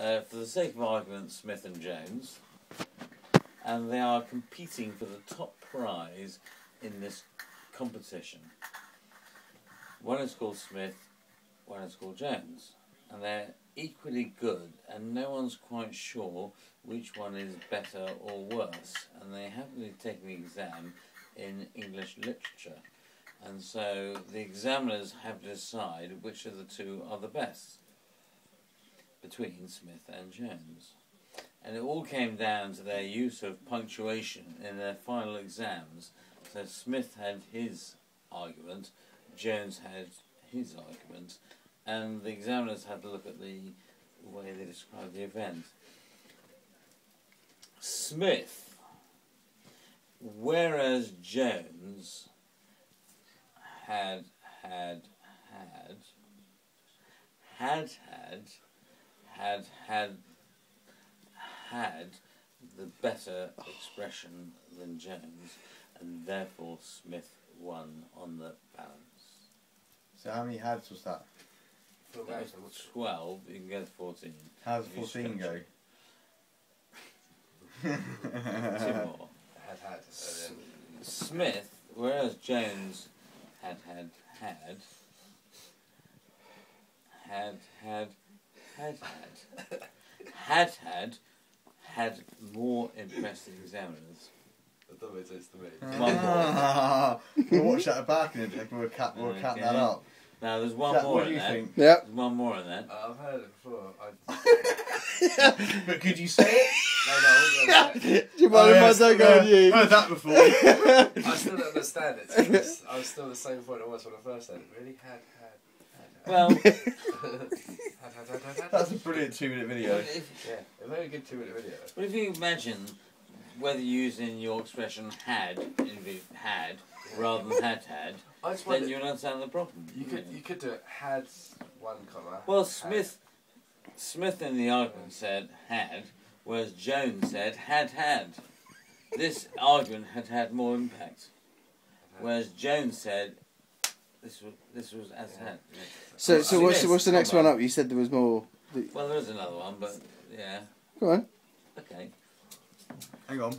for the sake of argument, Smith and Jones, and they are competing for the top prize in this competition. One is called Smith, one is called Jones, and they're equally good, and no one's quite sure which one is better or worse, and they happen to be taking the exam in English literature, and so the examiners have to decide which of the two are the best between Smith and Jones. And it all came down to their use of punctuation in their final exams. So Smith had his argument, Jones had his argument, and the examiners had to look at the way they described the event. Smith, whereas Jones had the better expression than Jones, and therefore Smith won on the balance. So how many hads was that? That was 12, you can get 14. How does 14 go? Two more. Smith, whereas Jones had more impressive examiners. That don't make sense to me. One more. We'll watch that back and we'll cut that up. Now there's one Jack, more what do in you that. think? Yep. There's one more in that. I've heard it before. But could you say it? No, Do you mind if I don't go on you? Heard that before. I still don't understand it. Because I was still the same point I was when I first said it. Really? Well, That's a brilliant 2-minute video. Yeah, a very good 2-minute video. but if you imagine whether using your expression had rather than had, I just then wondered, you'll understand the problem. you could do it had one comma. Well, had. Smith in the argument said had, whereas Jones said had. This argument had more impact, whereas Jones said this was as had. So what's the next one up? You said there was more. Well, there is another one, but yeah. Go on. Okay. Hang on.